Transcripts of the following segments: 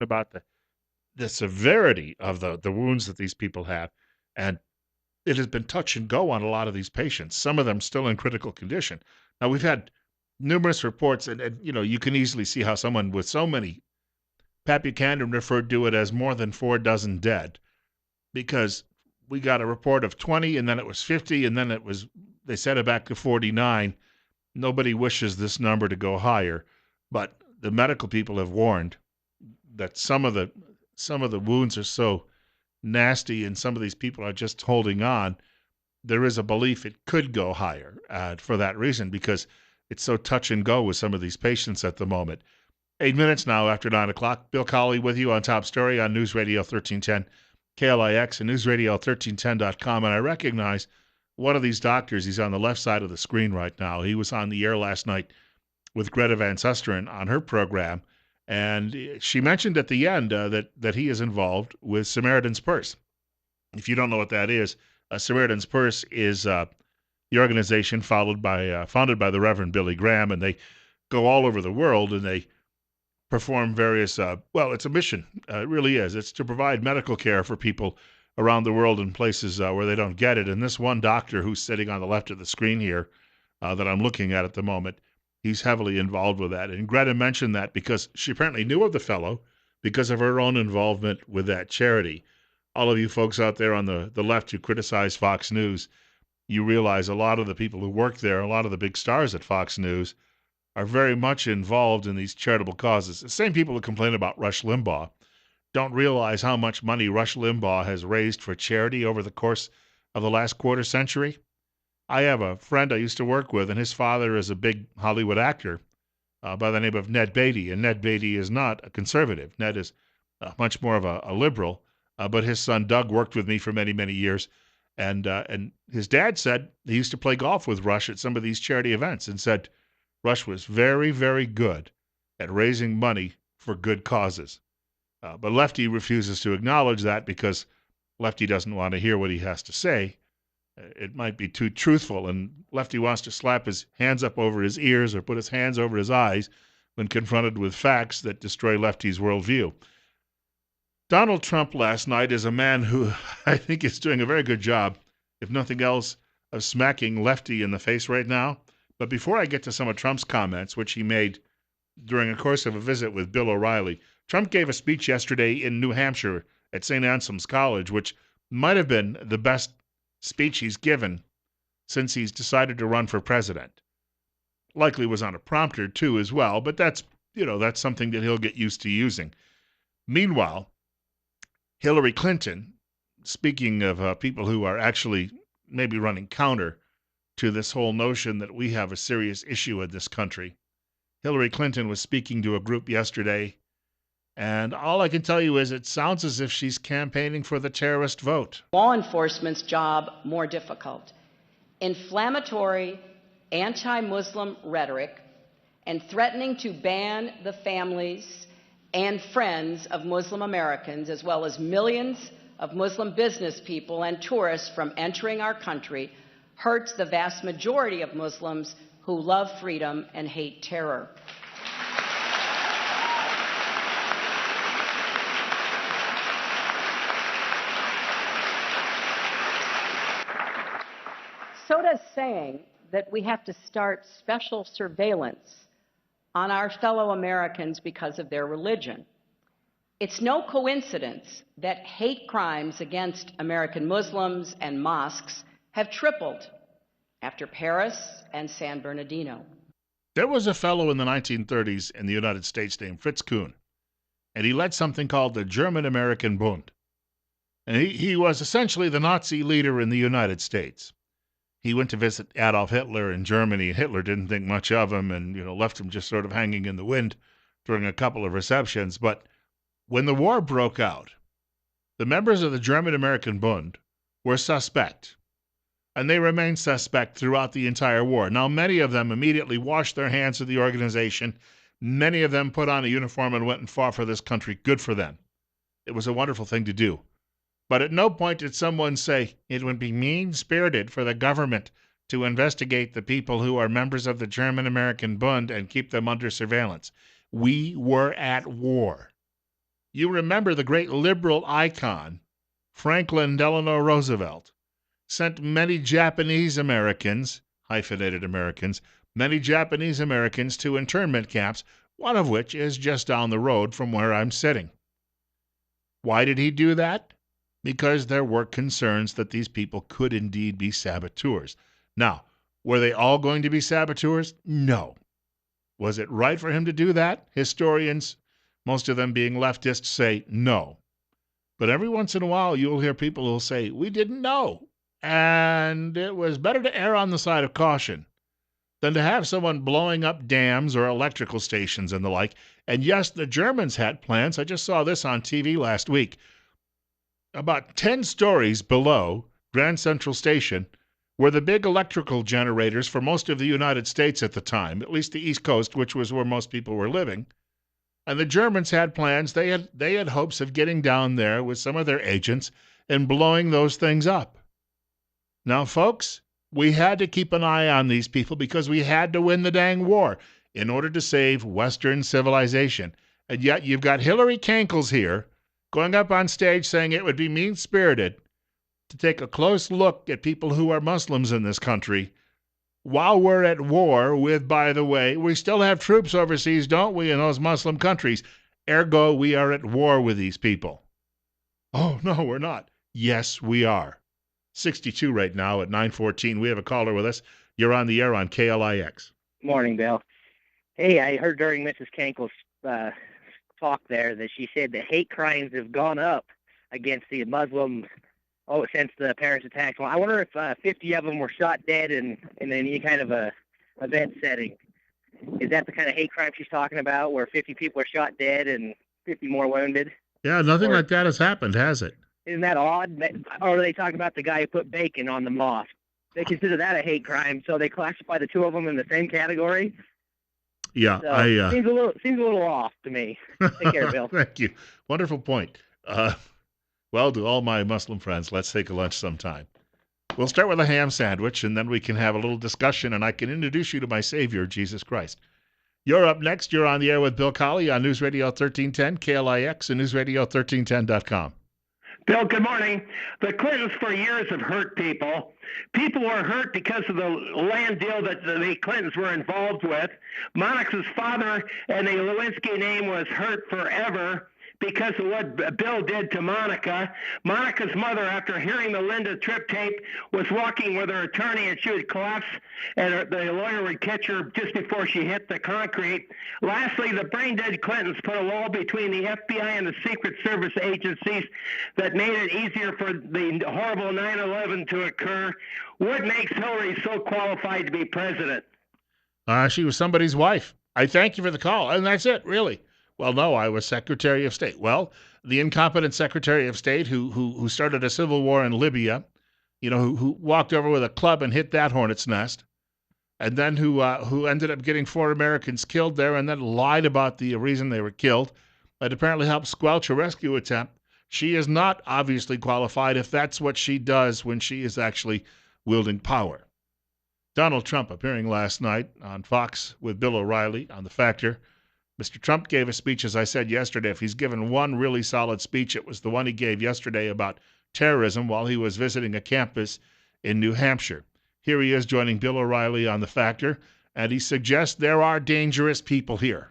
about the severity of the wounds that these people have, and it has been touch and go on a lot of these patients, some of them still in critical condition. Now, we've had numerous reports, and you can easily see how someone with so many, Pat Buchanan referred to it as more than 4 dozen dead, because we got a report of 20, and then it was 50, and then they set it back to 49. Nobody wishes this number to go higher, but the medical people have warned that some of the wounds are so nasty, and some of these people are just holding on. There is a belief it could go higher for that reason, because it's so touch and go with some of these patients at the moment. 8 minutes now after 9 o'clock. Bill Colley with you on Top Story on News Radio 1310 KLIX and newsradio1310.com. And I recognize one of these doctors. He's on the left side of the screen right now. He was on the air last night with Greta Van Susteren on her program, and she mentioned at the end that he is involved with Samaritan's Purse. If you don't know what that is, Samaritan's Purse is the organization founded by the Reverend Billy Graham, and they go all over the world, and they perform various, it's a mission. It really is. It's to provide medical care for people around the world in places where they don't get it. And this one doctor who's sitting on the left of the screen here that I'm looking at the moment, he's heavily involved with that. And Greta mentioned that because she apparently knew of the fellow because of her own involvement with that charity. All of you folks out there on the left who criticize Fox News, you realize a lot of the people who work there, a lot of the big stars at Fox News, are very much involved in these charitable causes. The same people who complain about Rush Limbaugh don't realize how much money Rush Limbaugh has raised for charity over the course of the last quarter century. I have a friend I used to work with, and his father is a big Hollywood actor by the name of Ned Beatty, and Ned Beatty is not a conservative. Ned is much more of a liberal, but his son Doug worked with me for many, many years, and his dad said he used to play golf with Rush at some of these charity events, and said Rush was very, very good at raising money for good causes. But Lefty refuses to acknowledge that because Lefty doesn't want to hear what he has to say. It might be too truthful, and Lefty wants to slap his hands up over his ears or put his hands over his eyes when confronted with facts that destroy Lefty's worldview. Donald Trump last night is a man who I think is doing a very good job, if nothing else, of smacking Lefty in the face right now. But before I get to some of Trump's comments, which he made during the course of a visit with Bill O'Reilly, Trump gave a speech yesterday in New Hampshire at St. Anselm's College, which might have been the best speech he's given since he's decided to run for president. Likely was on a prompter, too, as well, but that's something that he'll get used to using. Meanwhile, Hillary Clinton, speaking of people who are actually maybe running counter to this whole notion that we have a serious issue in this country. Hillary Clinton was speaking to a group yesterday, and all I can tell you is it sounds as if she's campaigning for the terrorist vote. Law enforcement's job more difficult. Inflammatory anti-Muslim rhetoric and threatening to ban the families and friends of Muslim Americans, as well as millions of Muslim business people and tourists from entering our country, hurts the vast majority of Muslims who love freedom and hate terror. So does saying that we have to start special surveillance on our fellow Americans because of their religion. It's no coincidence that hate crimes against American Muslims and mosques have tripled after Paris and San Bernardino. There was a fellow in the 1930s in the United States named Fritz Kuhn, and he led something called the German-American Bund. And he was essentially the Nazi leader in the United States. He went to visit Adolf Hitler in Germany. Hitler didn't think much of him and left him just sort of hanging in the wind during a couple of receptions. But when the war broke out, the members of the German-American Bund were suspect, and they remained suspect throughout the entire war. Now, many of them immediately washed their hands of the organization. Many of them put on a uniform and went and fought for this country. Good for them. It was a wonderful thing to do. But at no point did someone say it would be mean-spirited for the government to investigate the people who are members of the German-American Bund and keep them under surveillance. We were at war. You remember the great liberal icon, Franklin Delano Roosevelt, sent many Japanese Americans, hyphenated Americans, many Japanese Americans to internment camps, one of which is just down the road from where I'm sitting. Why did he do that? Because there were concerns that these people could indeed be saboteurs. Now, were they all going to be saboteurs? No. Was it right for him to do that? Historians, most of them being leftists, say no. But every once in a while, you'll hear people who'll say, we didn't know. And it was better to err on the side of caution than to have someone blowing up dams or electrical stations and the like. And yes, the Germans had plans. I just saw this on TV last week. About 10 stories below Grand Central Station were the big electrical generators for most of the United States at the time, at least the East Coast, which was where most people were living. And the Germans had plans. They had hopes of getting down there with some of their agents and blowing those things up. Now, folks, we had to keep an eye on these people because we had to win the dang war in order to save Western civilization. And yet you've got Hillary Cankles here going up on stage saying it would be mean-spirited to take a close look at people who are Muslims in this country while we're at war with, by the way, we still have troops overseas, don't we, in those Muslim countries? Ergo, we are at war with these people. Oh, no, we're not. Yes, we are. 62 right now at 9:14. We have a caller with us. You're on the air on KLIX. Morning, Bill. Hey, I heard during Mrs. Cankle's talk there that she said that hate crimes have gone up against the Muslims since the Paris attacks. Well, I wonder if 50 of them were shot dead in any kind of a event setting. Is that the kind of hate crime she's talking about, where 50 people are shot dead and 50 more wounded? Yeah, nothing like that has happened, has it? Isn't that odd? Or are they talking about the guy who put bacon on the mosque? They consider that a hate crime, so they classify the two of them in the same category? Yeah, so seems a little off to me. Take care, Bill. Thank you. Wonderful point. Well, to all my Muslim friends, let's take a lunch sometime. We'll start with a ham sandwich, and then we can have a little discussion, and I can introduce you to my Savior, Jesus Christ. You're up next. You're on the air with Bill Colley on News Radio 1310, KLIX, and NewsRadio1310.com. Bill, good morning. The Clintons for years have hurt people. People were hurt because of the land deal that the Clintons were involved with. Monica's father and the Lewinsky name was hurt forever because of what Bill did to Monica. Monica's mother, after hearing the Linda Tripp tape, was walking with her attorney and she would collapse and the lawyer would catch her just before she hit the concrete. Lastly, the brain-dead Clintons put a wall between the FBI and the Secret Service agencies that made it easier for the horrible 9/11 to occur. What makes Hillary so qualified to be president? She was somebody's wife. I thank you for the call, and that's it, really. Well, no, I was Secretary of State. Well, the incompetent Secretary of State who started a civil war in Libya, who walked over with a club and hit that hornet's nest, and then who ended up getting 4 Americans killed there and then lied about the reason they were killed, and apparently helped squelch a rescue attempt. She is not obviously qualified if that's what she does when she is actually wielding power. Donald Trump appearing last night on Fox with Bill O'Reilly on The Factor. Mr. Trump gave a speech, as I said yesterday. If he's given one really solid speech, it was the one he gave yesterday about terrorism while he was visiting a campus in New Hampshire. Here he is joining Bill O'Reilly on The Factor, and he suggests there are dangerous people here.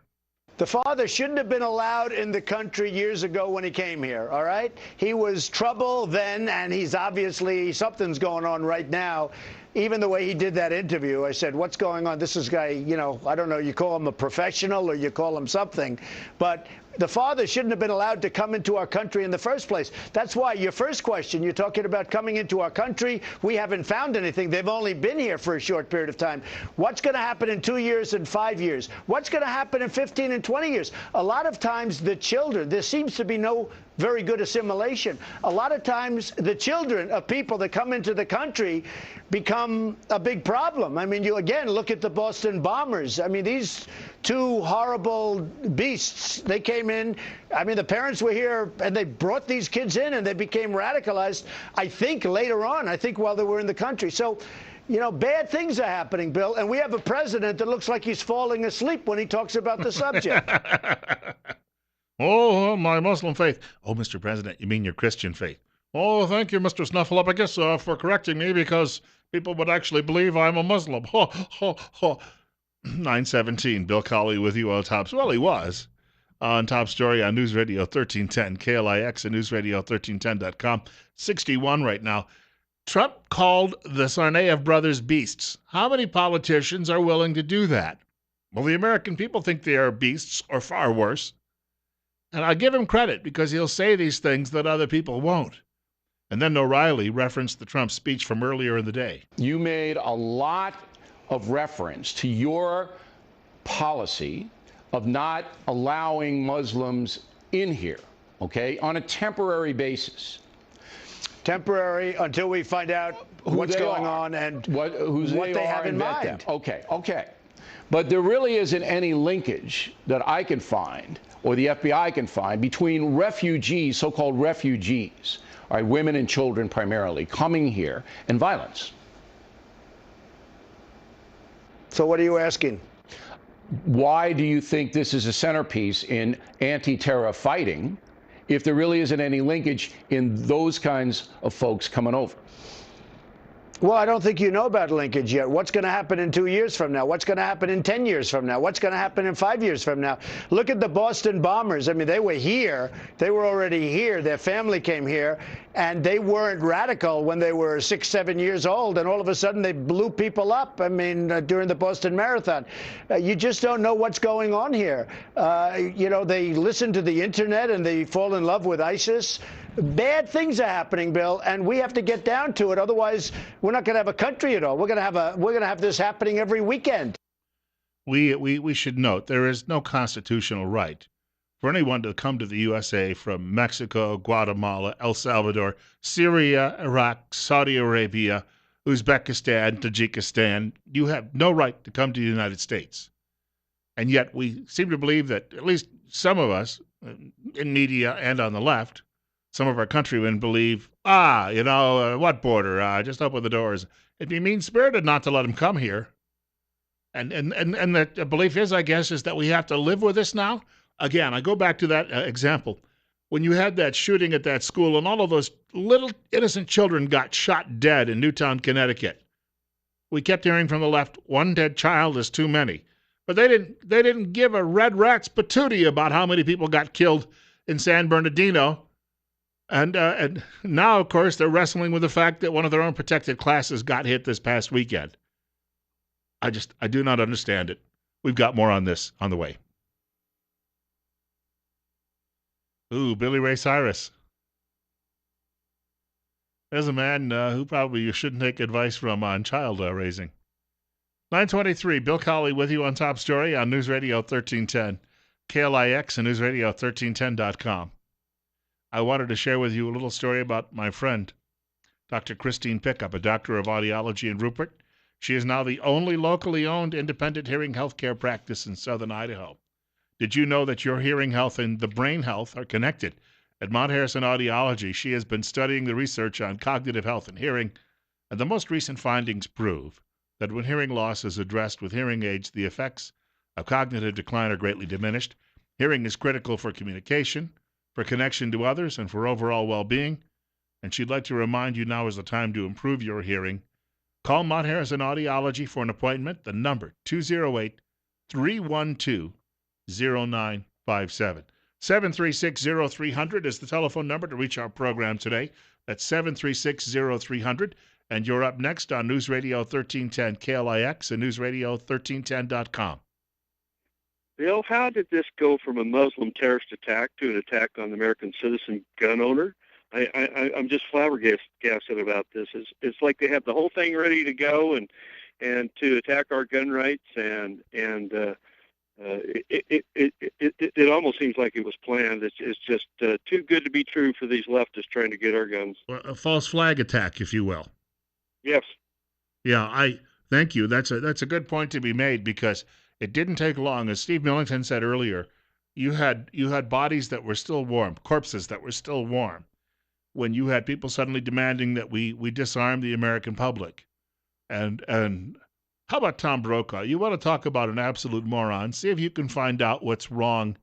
The father shouldn't have been allowed in the country years ago when he came here, all right? He was trouble then, and he's obviously, something's going on right now. Even the way he did that interview, I said, what's going on? This is guy, I don't know, you call him a professional or you call him something. But the father shouldn't have been allowed to come into our country in the first place. That's why your first question, you're talking about coming into our country. We haven't found anything. They've only been here for a short period of time. What's going to happen in 2 years and 5 years? What's going to happen in 15 and 20 years? A lot of times the children, there seems to be no very good assimilation. A lot of times the children of people that come into the country become a big problem. I mean, you again look at the Boston bombers. I mean, these two horrible beasts, they came in. I mean, the parents were here and they brought these kids in and they became radicalized, I think, later on, while they were in the country. So, bad things are happening, Bill, and we have a president that looks like he's falling asleep when he talks about the subject. Oh, my Muslim faith. Oh, Mr. President, you mean your Christian faith. Oh, thank you, Mr. Snuffleupagus, for correcting me because people would actually believe I'm a Muslim. Ho, ho, ho. 917, Bill Colley with you on top. Well, he was on Top Story on News Radio 1310, KLIX and News Radio 1310.com. 61 right now. Trump called the Tsarnaev brothers beasts. How many politicians are willing to do that? Well, the American people think they are beasts, or far worse. And I give him credit because he'll say these things that other people won't. And then O'Reilly referenced the Trump speech from earlier in the day. You made a lot of reference to your policy of not allowing Muslims in here, okay, on a temporary basis. Temporary until we find out what's going on and what they have in mind. Okay. But there really isn't any linkage that I can find or the FBI can find between refugees, so-called refugees, all right, women and children primarily, coming here and violence. So what are you asking? Why do you think this is a centerpiece in anti-terror fighting if there really isn't any linkage in those kinds of folks coming over? Well, I don't think you know about linkage yet. What's going to happen in 2 years from now? What's going to happen in 10 years from now? What's going to happen in 5 years from now? Look at the Boston bombers. I mean, they were here. They were already here. Their family came here, and they weren't radical when they were 6, 7 years old, and all of a sudden they blew people up, I mean, during the Boston Marathon. You just don't know what's going on here. They listen to the internet, and they fall in love with ISIS. Bad things are happening, Bill, and we have to get down to it. Otherwise, we're not going to have a country at all. We're going to have this happening every weekend. We should note there is no constitutional right for anyone to come to the USA from Mexico, Guatemala, El Salvador, Syria, Iraq, Saudi Arabia, Uzbekistan, Tajikistan. You have no right to come to the United States. And yet we seem to believe that at least some of us in media and on the left, some of our countrymen believe, what border? Just open the doors. It'd be mean-spirited not to let them come here. And the belief is, I guess, is that we have to live with this now. Again, I go back to that example. When you had that shooting at that school and all of those little innocent children got shot dead in Newtown, Connecticut, we kept hearing from the left, one dead child is too many. But they didn't give a red rat's patootie about how many people got killed in San Bernardino. And now, of course, they're wrestling with the fact that one of their own protected classes got hit this past weekend. I do not understand it. We've got more on this on the way. Ooh, Billy Ray Cyrus. There's a man who probably you shouldn't take advice from on child raising. 923, Bill Colley with you on Top Story on News Radio 1310, KLIX and News Radio 1310.com. I wanted to share with you a little story about my friend, Dr. Christine Pickup, a doctor of audiology in Rupert. She is now the only locally owned independent hearing healthcare practice in southern Idaho. Did you know that your hearing health and the brain health are connected? At Mount Harrison Audiology, she has been studying the research on cognitive health and hearing, and the most recent findings prove that when hearing loss is addressed with hearing aids, the effects of cognitive decline are greatly diminished. Hearing is critical for communication, for connection to others, and for overall well-being. And she'd like to remind you now is the time to improve your hearing. Call Mount Harrison Audiology for an appointment. The number, 208-312-0957. 736-0300 is the telephone number to reach our program today. That's 736-0300. And you're up next on News Radio 1310 KLIX and News Radio 1310.com. Bill, how did this go from a Muslim terrorist attack to an attack on the American citizen gun owner? I'm just flabbergasted about this. It's like they have the whole thing ready to go and to attack our gun rights, and it almost seems like it was planned. It's just too good to be true for these leftists trying to get our guns. A false flag attack, if you will. Yes. Yeah, I thank you. That's a good point to be made because it didn't take long. As Steve Millington said earlier, you had bodies that were still warm, corpses that were still warm, when you had people suddenly demanding that we disarm the American public. And how about Tom Brokaw? You want to talk about an absolute moron? See if you can find out what's wrong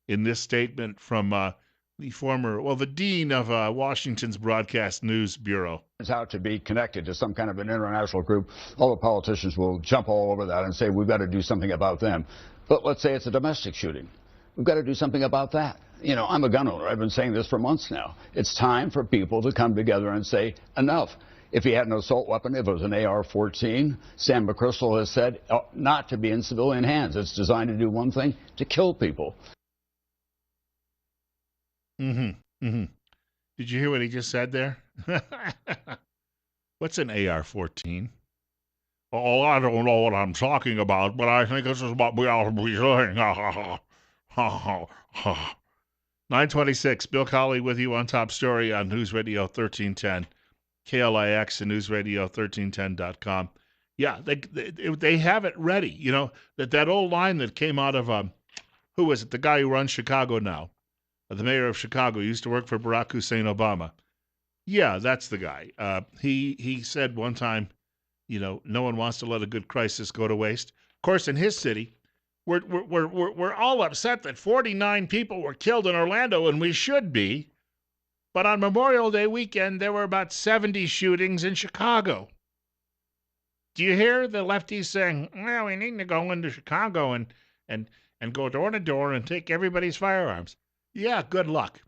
in this statement from the dean of Washington's Broadcast News Bureau. It's out to be connected to some kind of an international group. All the politicians will jump all over that and say we've got to do something about them. But let's say it's a domestic shooting. We've got to do something about that. You know, I'm a gun owner. I've been saying this for months now. It's time for people to come together and say enough. If he had an assault weapon, if it was an AR-14, Sam McChrystal has said not to be in civilian hands. It's designed to do one thing, to kill people. Did you hear what he just said there? What's an AR-14? Oh, I don't know what I'm talking about, but I think this is what we ought to be doing. 926, Bill Colley with you on Top Story on News Radio 1310, KLIX and News Radio 1310.com. Yeah, they have it ready. You know, that old line that came out of, who was it, the guy who runs Chicago now? The mayor of Chicago, used to work for Barack Hussein Obama. Yeah, that's the guy. He said one time, you know, no one wants to let a good crisis go to waste. Of course, in his city, we're all upset that 49 people were killed in Orlando, and we should be. But on Memorial Day weekend, there were about 70 shootings in Chicago. Do you hear the lefties saying, well, we need to go into Chicago and go door to door and take everybody's firearms? Yeah, good luck.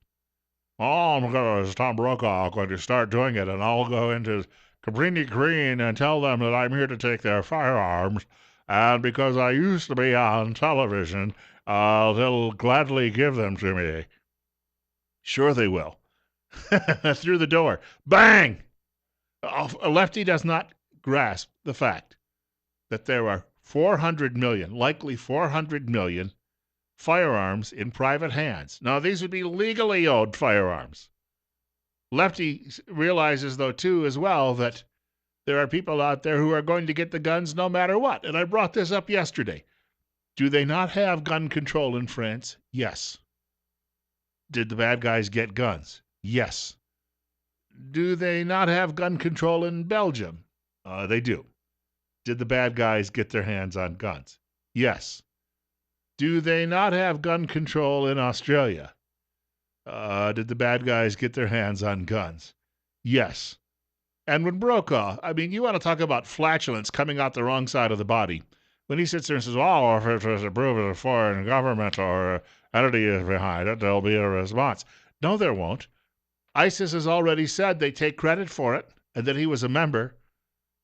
Oh, as Tom Brokaw, going to start doing it, and I'll go into Cabrini Green and tell them that I'm here to take their firearms, and because I used to be on television, they'll gladly give them to me. Sure they will. Through the door. Bang! A lefty does not grasp the fact that there are 400 million, likely 400 million, firearms in private hands. Now, these would be legally owned firearms. Lefty realizes, though, too, as well, that there are people out there who are going to get the guns no matter what. And I brought this up yesterday. Do they not have gun control in France? Yes. Did the bad guys get guns? Yes. Do they not have gun control in Belgium? They do. Did the bad guys get their hands on guns? Yes. Do they not have gun control in Australia? Did the bad guys get their hands on guns? Yes. And when Brokaw, I mean, you want to talk about flatulence coming out the wrong side of the body. When he sits there and says, oh, if it was approved of a foreign government or entity is behind it, there'll be a response. No, there won't. ISIS has already said they take credit for it and that he was a member.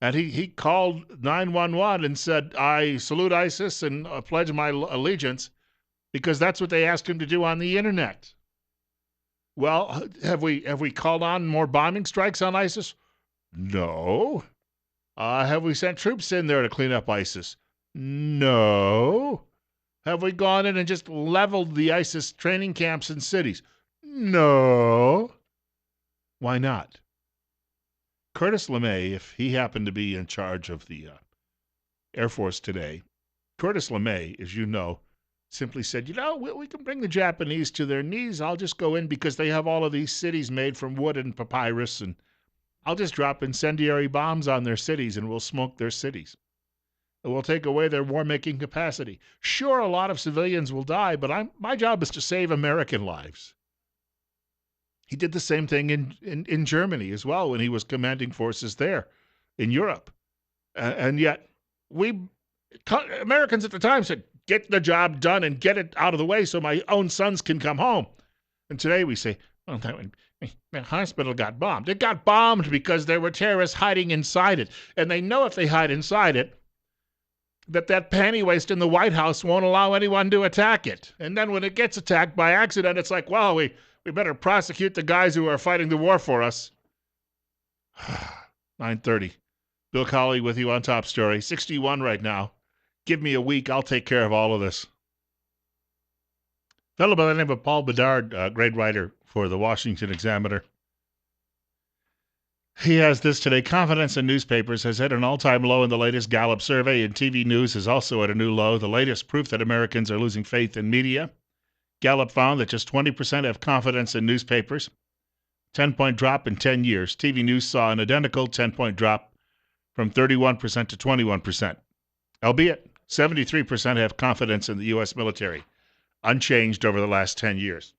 And he called 911 and said, I salute ISIS and pledge my allegiance, because that's what they asked him to do on the internet. Well, have we called on more bombing strikes on ISIS? No. Have we sent troops in there to clean up ISIS? No. Have we gone in and just leveled the ISIS training camps and cities? No. Why not? Curtis LeMay, if he happened to be in charge of the Air Force today, Curtis LeMay, as you know, simply said, we can bring the Japanese to their knees. I'll just go in because they have all of these cities made from wood and papyrus, and I'll just drop incendiary bombs on their cities and we'll smoke their cities. And we'll take away their war-making capacity. Sure, a lot of civilians will die, but my job is to save American lives. He did the same thing in Germany as well when he was commanding forces there in Europe. And yet, Americans at the time said, get the job done and get it out of the way so my own sons can come home. And today we say, well, the hospital got bombed. It got bombed because there were terrorists hiding inside it. And they know if they hide inside it, that panty waist in the White House won't allow anyone to attack it. And then when it gets attacked by accident, it's like, well, we better prosecute the guys who are fighting the war for us. 9:30. Bill Colley with you on Top Story. 61 right now. Give me a week. I'll take care of all of this. Fellow by the name of Paul Bedard, grade writer for the Washington Examiner. He has this today. Confidence in newspapers has hit an all-time low in the latest Gallup survey, and TV news is also at a new low. The latest proof that Americans are losing faith in media. Gallup found that just 20% have confidence in newspapers. 10-point drop in 10 years. TV news saw an identical 10-point drop from 31% to 21%. Albeit, 73% have confidence in the U.S. military. unchanged over the last 10 years.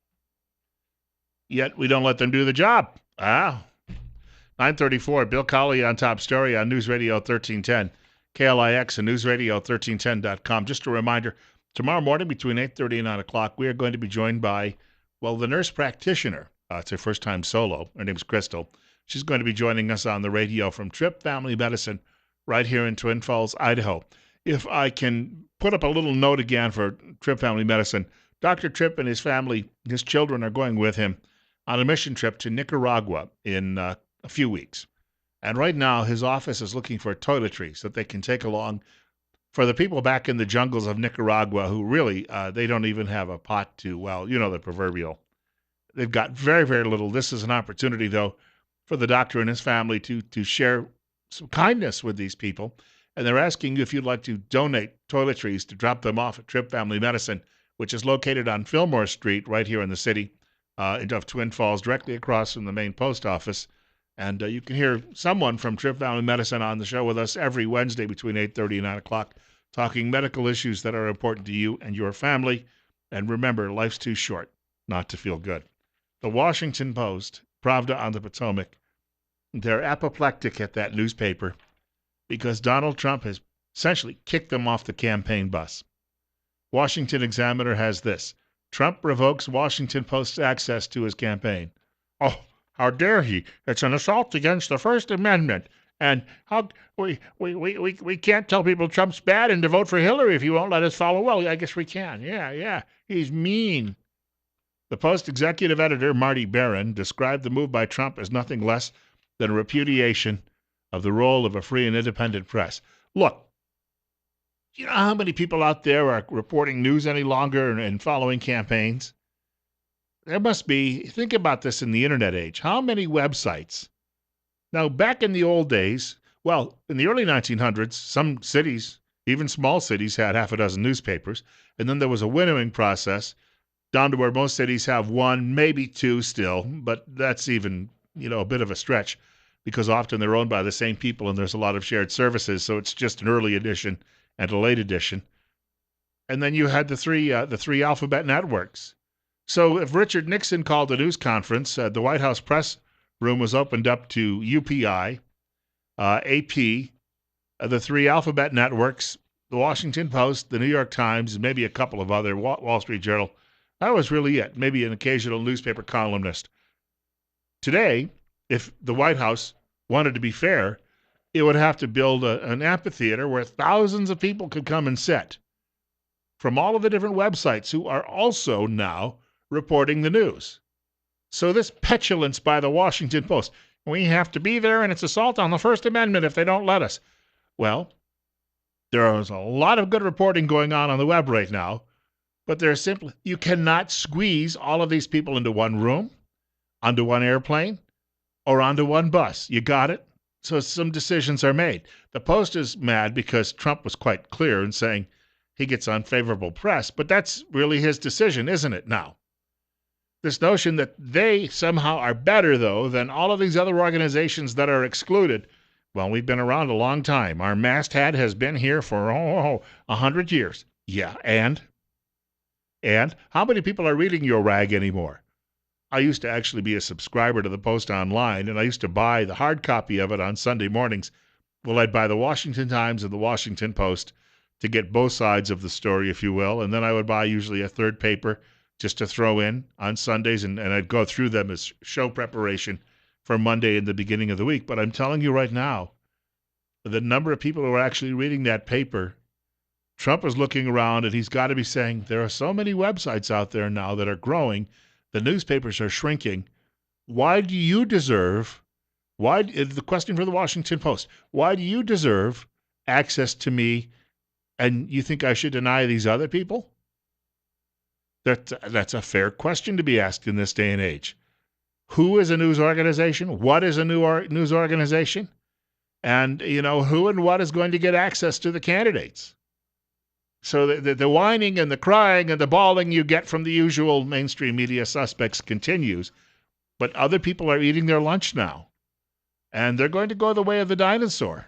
Yet we don't let them do the job. 9:34, Bill Colley on Top Story on News Radio 1310, KLIX and newsradio1310.com. Just a reminder, tomorrow morning between 8:30 and 9 o'clock, we are going to be joined by, the nurse practitioner. It's her first time solo. Her name's Crystal. She's going to be joining us on the radio from Tripp Family Medicine right here in Twin Falls, Idaho. If I can put up a little note again for Tripp Family Medicine, Dr. Tripp and his family, his children, are going with him on a mission trip to Nicaragua in a few weeks. And right now, his office is looking for toiletries that they can take along for the people back in the jungles of Nicaragua who really, they don't even have a pot to, the proverbial. They've got very, very little. This is an opportunity, though, for the doctor and his family to share some kindness with these people. And they're asking you if you'd like to donate toiletries to drop them off at Tripp Family Medicine, which is located on Fillmore Street right here in the city of Twin Falls, directly across from the main post office. And you can hear someone from Tripp Family Medicine on the show with us every Wednesday between 8:30 and 9 o'clock, talking medical issues that are important to you and your family. And remember, life's too short not to feel good. The Washington Post, Pravda on the Potomac, they're apoplectic at that newspaper because Donald Trump has essentially kicked them off the campaign bus. Washington Examiner has this: Trump revokes Washington Post's access to his campaign. Oh, how dare he? It's an assault against the First Amendment. And how we can't tell people Trump's bad and to vote for Hillary if he won't let us follow. Well, I guess we can. Yeah. He's mean. The Post executive editor, Marty Barron, described the move by Trump as nothing less than a repudiation of the role of a free and independent press. Look, you know how many people out there are reporting news any longer and following campaigns? There must be, think about this in the internet age, how many websites? Now, back in the old days, in the early 1900s, some cities, even small cities, had half a dozen newspapers, and then there was a winnowing process down to where most cities have one, maybe two still, but that's even, a bit of a stretch because often they're owned by the same people and there's a lot of shared services, so it's just an early edition and a late edition. And then you had the three alphabet networks. So if Richard Nixon called a news conference, the White House press room was opened up to UPI, AP, the three alphabet networks, the Washington Post, the New York Times, and maybe a couple of other, Wall Street Journal. That was really it. Maybe an occasional newspaper columnist. Today, if the White House wanted to be fair, it would have to build an amphitheater where thousands of people could come and sit from all of the different websites who are also now reporting the news. So this petulance by the Washington Post, we have to be there and it's assault on the First Amendment if they don't let us. Well, there is a lot of good reporting going on the web right now, but there's simply, you cannot squeeze all of these people into one room, onto one airplane, or onto one bus. You got it? So some decisions are made. The Post is mad because Trump was quite clear in saying he gets unfavorable press, but that's really his decision, isn't it now? This notion that they somehow are better, though, than all of these other organizations that are excluded. Well, we've been around a long time. Our masthead has been here for 100 years. Yeah, and how many people are reading your rag anymore? I used to actually be a subscriber to the Post online, and I used to buy the hard copy of it on Sunday mornings. Well, I'd buy the Washington Times and the Washington Post to get both sides of the story, if you will, and then I would buy usually a third paper just to throw in on Sundays, and I'd go through them as show preparation for Monday in the beginning of the week. But I'm telling you right now, the number of people who are actually reading that paper, Trump is looking around and he's got to be saying, there are so many websites out there now that are growing. The newspapers are shrinking. Why do you deserve, the question for the Washington Post, why do you deserve access to me and you think I should deny these other people? That's a fair question to be asked in this day and age. Who is a news organization? What is a news organization? And, who and what is going to get access to the candidates? So the whining and the crying and the bawling you get from the usual mainstream media suspects continues, but other people are eating their lunch now, and they're going to go the way of the dinosaur.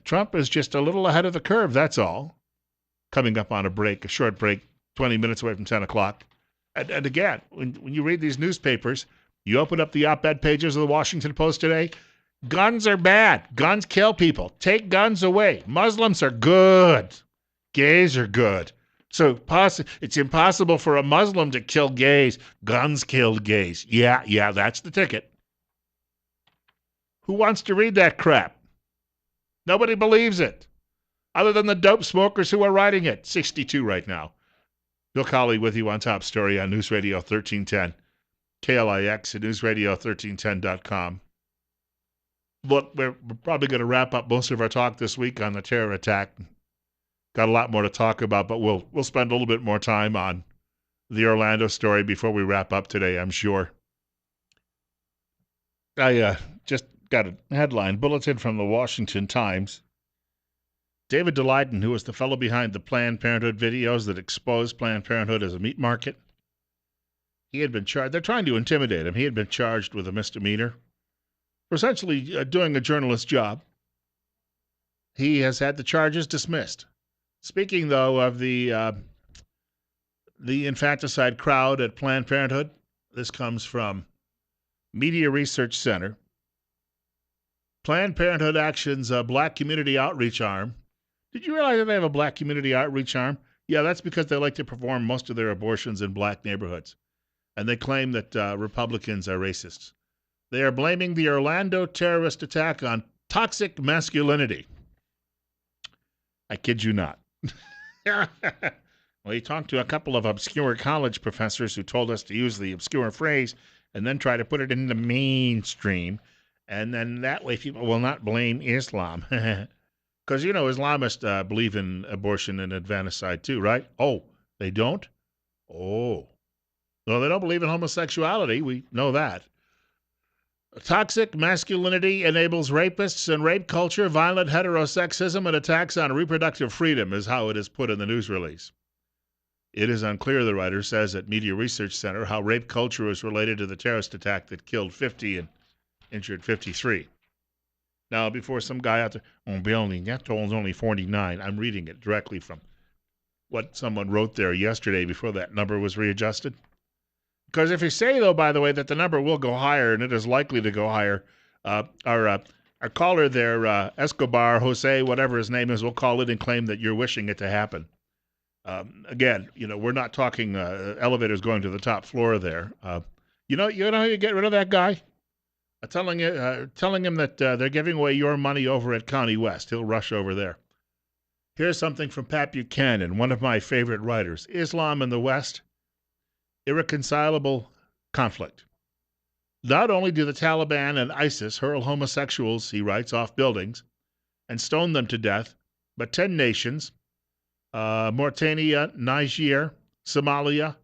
Trump is just a little ahead of the curve, that's all. Coming up on a short break, 20 minutes away from 10 o'clock. And again, when you read these newspapers, you open up the op-ed pages of the Washington Post today, guns are bad. Guns kill people. Take guns away. Muslims are good. Gays are good. So it's impossible for a Muslim to kill gays. Guns kill gays. Yeah, that's the ticket. Who wants to read that crap? Nobody believes it, other than the dope smokers who are writing it. 62 right now. Bill Colley with you on Top Story on News Radio 1310, KLIX and newsradio1310.com. Look, we're probably going to wrap up most of our talk this week on the terror attack. Got a lot more to talk about, but we'll spend a little bit more time on the Orlando story before we wrap up today, I'm sure. I just got a headline bulletin from the Washington Times. David Daleiden, who was the fellow behind the Planned Parenthood videos that exposed Planned Parenthood as a meat market, he had been charged. They're trying to intimidate him. He had been charged with a misdemeanor for essentially doing a journalist's job. He has had the charges dismissed. Speaking, though, of the infanticide crowd at Planned Parenthood, this comes from Media Research Center. Planned Parenthood Action's Black Community Outreach Arm. Did you realize that they have a Black Community Outreach Arm? Yeah, that's because they like to perform most of their abortions in black neighborhoods. And they claim that Republicans are racists. They are blaming the Orlando terrorist attack on toxic masculinity. I kid you not. Well, you talked to a couple of obscure college professors who told us to use the obscure phrase and then try to put it in the mainstream. And then that way people will not blame Islam. Because, Islamists believe in abortion and infanticide too, right? Oh, they don't? Oh. No, they don't believe in homosexuality. We know that. Toxic masculinity enables rapists and rape culture, violent heterosexism, and attacks on reproductive freedom is how it is put in the news release. It is unclear, the writer says at Media Research Center, how rape culture is related to the terrorist attack that killed 50 and injured 53. Now, before some guy out there, Bill, that toll's only 49. I'm reading it directly from what someone wrote there yesterday before that number was readjusted. Because if you say, though, by the way, that the number will go higher, and it is likely to go higher, our caller there, Escobar, Jose, whatever his name is, will call it and claim that you're wishing it to happen. Again, we're not talking elevators going to the top floor there. You know how you get rid of that guy? Telling him that they're giving away your money over at County West. He'll rush over there. Here's something from Pat Buchanan, one of my favorite writers. Islam in the West. Irreconcilable conflict. Not only do the Taliban and ISIS hurl homosexuals, he writes, off buildings and stone them to death, but 10 nations, Mauritania, Niger, Somalia,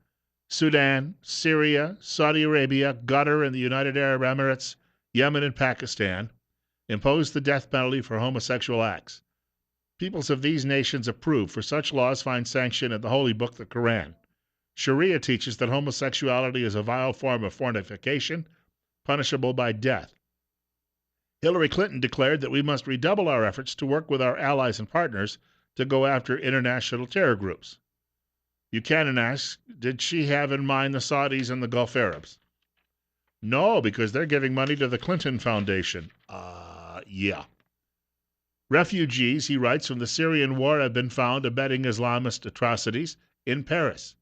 Sudan, Syria, Saudi Arabia, Qatar, and the United Arab Emirates, Yemen, and Pakistan, impose the death penalty for homosexual acts. Peoples of these nations approve, for such laws find sanction in the holy book, the Quran. Sharia teaches that homosexuality is a vile form of fornication, punishable by death. Hillary Clinton declared that we must redouble our efforts to work with our allies and partners to go after international terror groups. Buchanan asks, did she have in mind the Saudis and the Gulf Arabs? No, because they're giving money to the Clinton Foundation. Yeah. Refugees, he writes, from the Syrian war have been found abetting Islamist atrocities in Paris.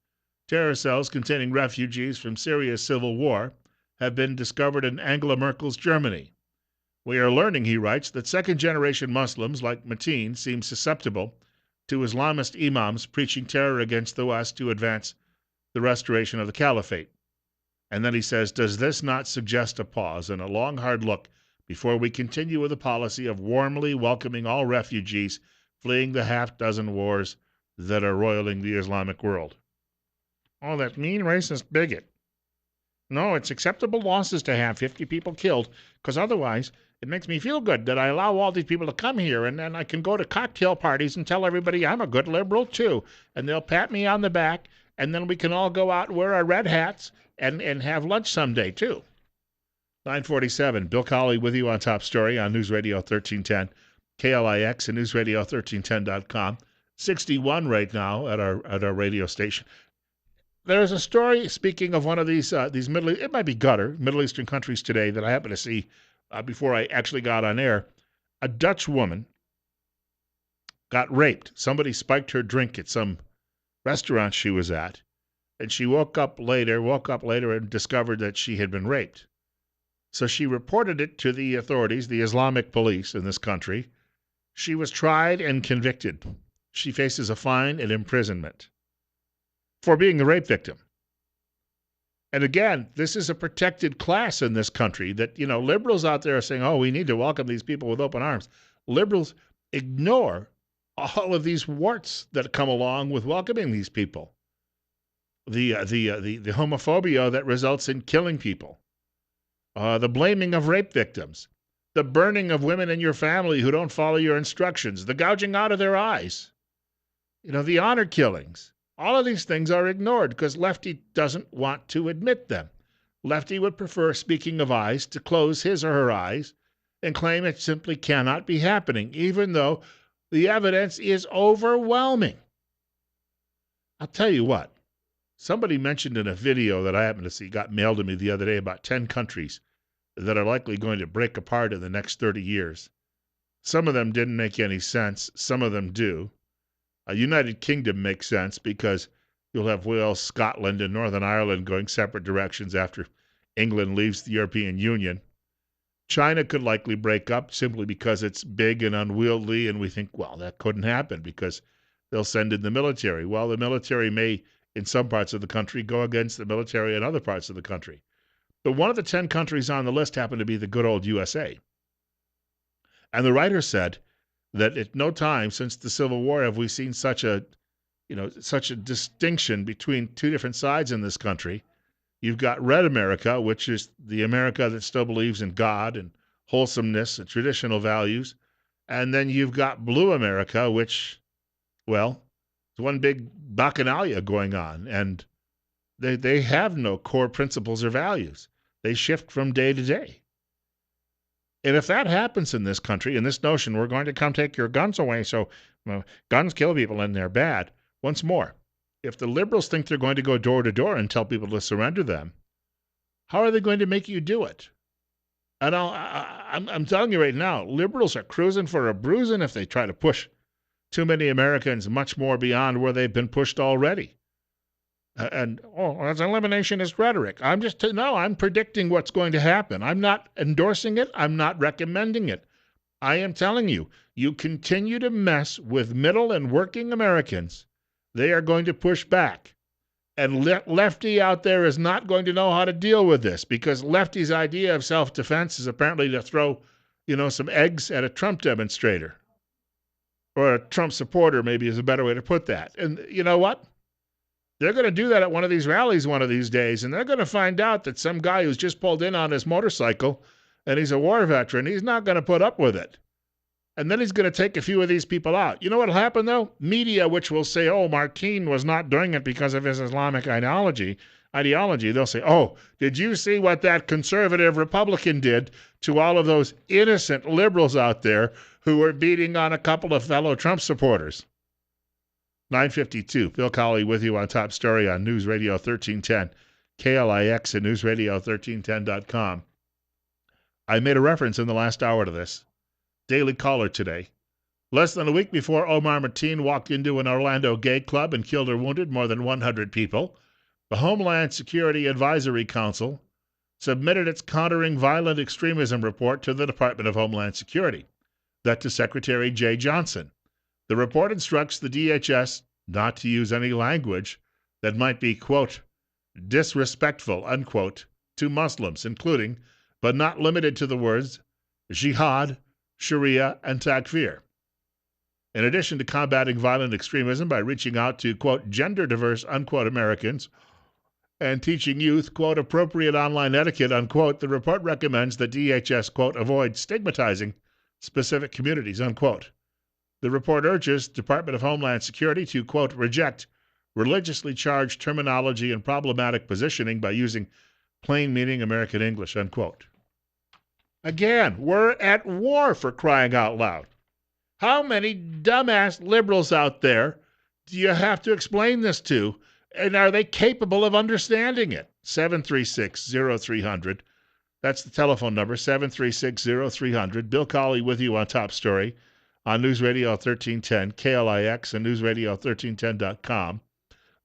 Terror cells containing refugees from Syria's civil war have been discovered in Angela Merkel's Germany. We are learning, he writes, that second-generation Muslims like Mateen seem susceptible to Islamist imams preaching terror against the West to advance the restoration of the caliphate. And then he says, does this not suggest a pause and a long, hard look before we continue with a policy of warmly welcoming all refugees fleeing the half-dozen wars that are roiling the Islamic world? Oh, that mean racist bigot. No, it's acceptable losses to have 50 people killed, because otherwise it makes me feel good that I allow all these people to come here, and then I can go to cocktail parties and tell everybody I'm a good liberal, too. And they'll pat me on the back, and then we can all go out and wear our red hats and have lunch someday, too. 947, Bill Colley with you on Top Story on News Radio 1310, KLIX and newsradio1310.com. 61 right now at our radio station. There's a story, speaking of one of these it might be gutter, Middle Eastern countries today, that I happened to see before I actually got on air. A Dutch woman got raped. Somebody spiked her drink at some restaurant she was at, and she woke up later and discovered that she had been raped. So she reported it to the authorities, the Islamic police in this country. She was tried and convicted. She faces a fine and imprisonment for being a rape victim. And again, this is a protected class in this country that, liberals out there are saying, oh, we need to welcome these people with open arms. Liberals ignore all of these warts that come along with welcoming these people. The homophobia that results in killing people. The blaming of rape victims. The burning of women in your family who don't follow your instructions. The gouging out of their eyes. The honor killings. All of these things are ignored because Lefty doesn't want to admit them. Lefty would prefer, speaking of eyes, to close his or her eyes and claim it simply cannot be happening, even though the evidence is overwhelming. I'll tell you what. Somebody mentioned in a video that I happened to see, got mailed to me the other day, about 10 countries that are likely going to break apart in the next 30 years. Some of them didn't make any sense. Some of them do. United Kingdom makes sense because you'll have Wales, Scotland, and Northern Ireland going separate directions after England leaves the European Union. China could likely break up simply because it's big and unwieldy, and we think, well, that couldn't happen because they'll send in the military. Well, the military may, in some parts of the country, go against the military in other parts of the country. But one of the 10 countries on the list happened to be the good old USA. And the writer said that at no time since the Civil War have we seen such a distinction between two different sides in this country. You've got Red America, which is the America that still believes in God and wholesomeness and traditional values. And then you've got Blue America, which, well, it's one big bacchanalia going on. And they have no core principles or values. They shift from day to day. And if that happens in this country, and this notion, we're going to come take your guns away, so guns kill people and they're bad. Once more, if the liberals think they're going to go door to door and tell people to surrender them, how are they going to make you do it? And I'm telling you right now, liberals are cruising for a bruising if they try to push too many Americans much more beyond where they've been pushed already. And that's eliminationist rhetoric. I'm predicting what's going to happen. I'm not endorsing it. I'm not recommending it. I am telling you, you continue to mess with middle and working Americans, they are going to push back. And Lefty out there is not going to know how to deal with this because Lefty's idea of self-defense is apparently to throw, some eggs at a Trump demonstrator. Or a Trump supporter, maybe is a better way to put that. And you know what? They're going to do that at one of these rallies one of these days, and they're going to find out that some guy who's just pulled in on his motorcycle, and he's a war veteran, he's not going to put up with it. And then he's going to take a few of these people out. You know what will happen, though? Media, which will say, oh, Martine was not doing it because of his Islamic ideology, they'll say, oh, did you see what that conservative Republican did to all of those innocent liberals out there who were beating on a couple of fellow Trump supporters? 9:52. Bill Colley with you on Top Story on News Radio 1310, KLIX and newsradio1310.com. I made a reference in the last hour to this. Daily Caller today. Less than a week before Omar Mateen walked into an Orlando gay club and killed or wounded more than 100 people, the Homeland Security Advisory Council submitted its Countering Violent Extremism report to the Department of Homeland Security. That to Secretary Jay Johnson. The report instructs the DHS not to use any language that might be, quote, disrespectful, unquote, to Muslims, including, but not limited to the words jihad, sharia, and takfir. In addition to combating violent extremism by reaching out to, quote, gender-diverse, unquote, Americans and teaching youth, quote, appropriate online etiquette, unquote, the report recommends that DHS, quote, avoid stigmatizing specific communities, unquote. The report urges Department of Homeland Security to, quote, reject religiously charged terminology and problematic positioning by using plain-meaning American English, unquote. Again, we're at war, for crying out loud. How many dumbass liberals out there do you have to explain this to? And are they capable of understanding it? 736-0300. That's the telephone number, 736-0300. Bill Colley with you on Top Story on News Radio 1310, KLIX, and newsradio1310.com.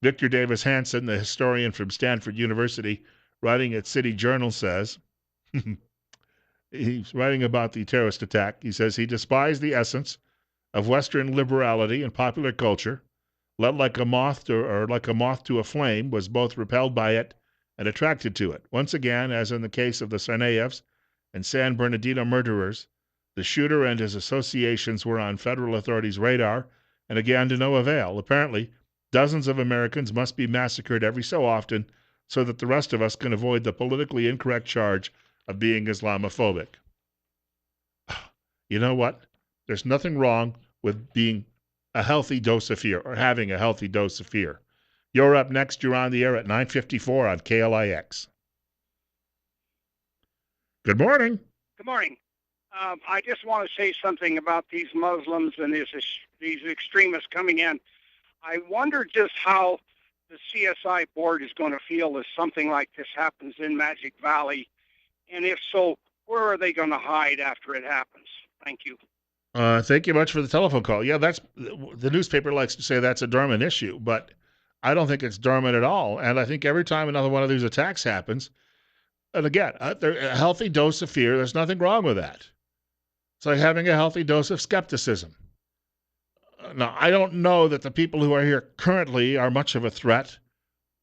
Victor Davis Hanson, the historian from Stanford University, writing at City Journal, says, he's writing about the terrorist attack. He says he despised the essence of Western liberality and popular culture, led like a moth to a flame, was both repelled by it and attracted to it. Once again, as in the case of the Tsarnaevs and San Bernardino murderers, the shooter and his associations were on federal authorities' radar, and again to no avail. Apparently, dozens of Americans must be massacred every so often so that the rest of us can avoid the politically incorrect charge of being Islamophobic. You know what? There's nothing wrong with being a healthy dose of fear or having a healthy dose of fear. You're up next. You're on the air at 9:54 on KLIX. Good morning. Good morning. I just want to say something about these Muslims and these extremists coming in. I wonder just how the CSI board is going to feel if something like this happens in Magic Valley. And if so, where are they going to hide after it happens? Thank you. Thank you much for the telephone call. Yeah, that's the newspaper likes to say that's a dormant issue, but I don't think it's dormant at all. And I think every time another one of these attacks happens, and again, a healthy dose of fear, there's nothing wrong with that. It's like having a healthy dose of skepticism. Now, I don't know that the people who are here currently are much of a threat,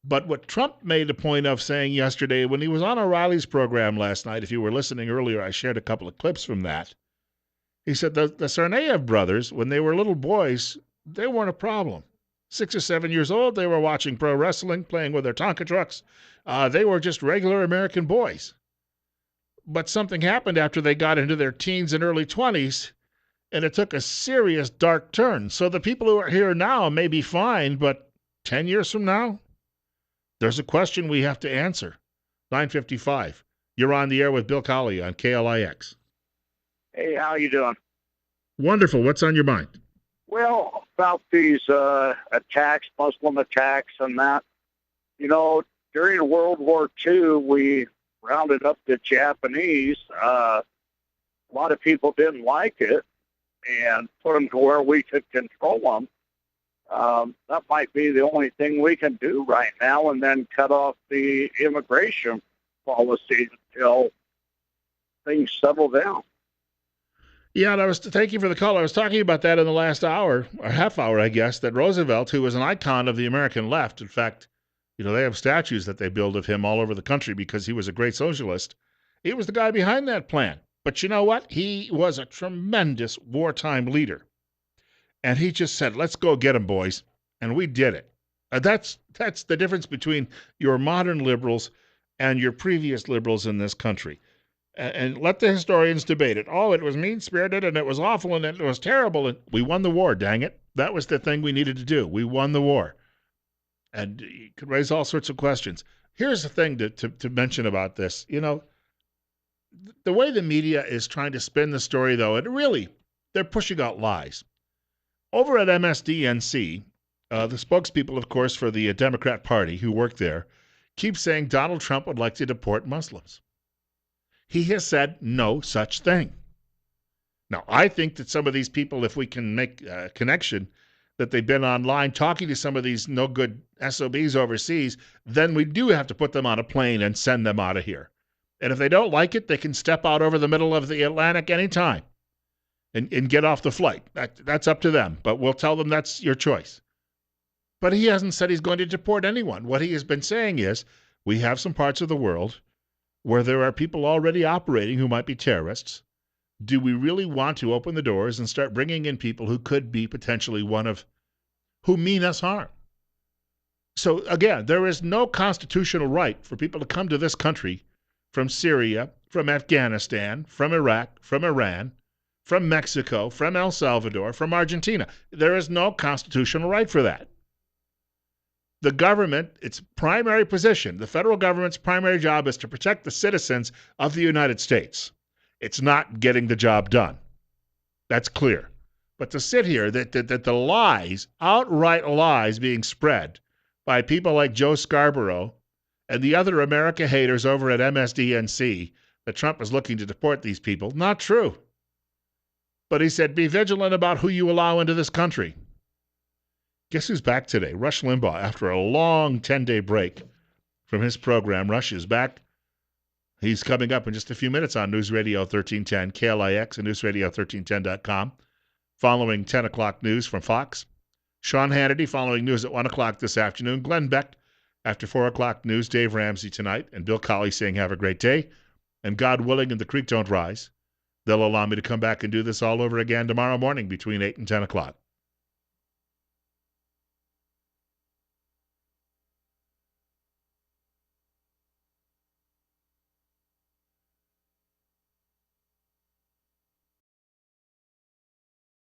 but what Trump made a point of saying yesterday when he was on O'Reilly's program last night, if you were listening earlier, I shared a couple of clips from that. He said the Tsarnaev brothers, when they were little boys, they weren't a problem. 6 or 7 years old, they were watching pro wrestling, playing with their Tonka trucks. They were just regular American boys. But something happened after they got into their teens and early 20s, and it took a serious dark turn. So the people who are here now may be fine, but 10 years from now, there's a question we have to answer. 9:55. You're on the air with Bill Colley on KLIX. Hey, how you doing? Wonderful. What's on your mind? Well, about these attacks, Muslim attacks and that. You know, during World War II, we rounded up the Japanese. A lot of people didn't like it and put them to where we could control them. That might be the only thing we can do right now, and then cut off the immigration policy until things settle down. Yeah, and thank you for the call. I was talking about that in the last hour, or half hour, I guess, that Roosevelt, who was an icon of the American left, in fact, you know, they have statues that they build of him all over the country because he was a great socialist. He was the guy behind that plan. But you know what? He was a tremendous wartime leader. And he just said, let's go get them, boys. And we did it. That's the difference between your modern liberals and your previous liberals in this country. And let the historians debate it. Oh, it was mean-spirited, and it was awful, and it was terrible. And we won the war, dang it. That was the thing we needed to do. We won the war. And you could raise all sorts of questions. Here's the thing to mention about this. You know, the way the media is trying to spin the story, though, they're pushing out lies. Over at MSDNC, the spokespeople, of course, for the Democrat Party who work there, keep saying Donald Trump would like to deport Muslims. He has said no such thing. Now, I think that some of these people, if we can make a connection, that they've been online talking to some of these no-good SOBs overseas, then we do have to put them on a plane and send them out of here. And if they don't like it, they can step out over the middle of the Atlantic anytime and get off the flight. That's up to them, but we'll tell them that's your choice. But he hasn't said he's going to deport anyone. What he has been saying is, we have some parts of the world where there are people already operating who might be terrorists. Do we really want to open the doors and start bringing in people who could be potentially who mean us harm? So again, there is no constitutional right for people to come to this country from Syria, from Afghanistan, from Iraq, from Iran, from Mexico, from El Salvador, from Argentina. There is no constitutional right for that. The government, its primary position, the federal government's primary job is to protect the citizens of the United States. It's not getting the job done. That's clear. But to sit here, that the lies, outright lies being spread by people like Joe Scarborough and the other America haters over at MSDNC, that Trump is looking to deport these people, not true. But he said, be vigilant about who you allow into this country. Guess who's back today? Rush Limbaugh, after a long 10-day break from his program. Rush is back. He's coming up in just a few minutes on News Radio 1310, KLIX, and newsradio1310.com. Following 10 o'clock news from Fox. Sean Hannity following news at 1 o'clock this afternoon. Glenn Beck after 4 o'clock news. Dave Ramsey tonight. And Bill Colley saying have a great day. And God willing and the creek don't rise, they'll allow me to come back and do this all over again tomorrow morning between 8 and 10 o'clock.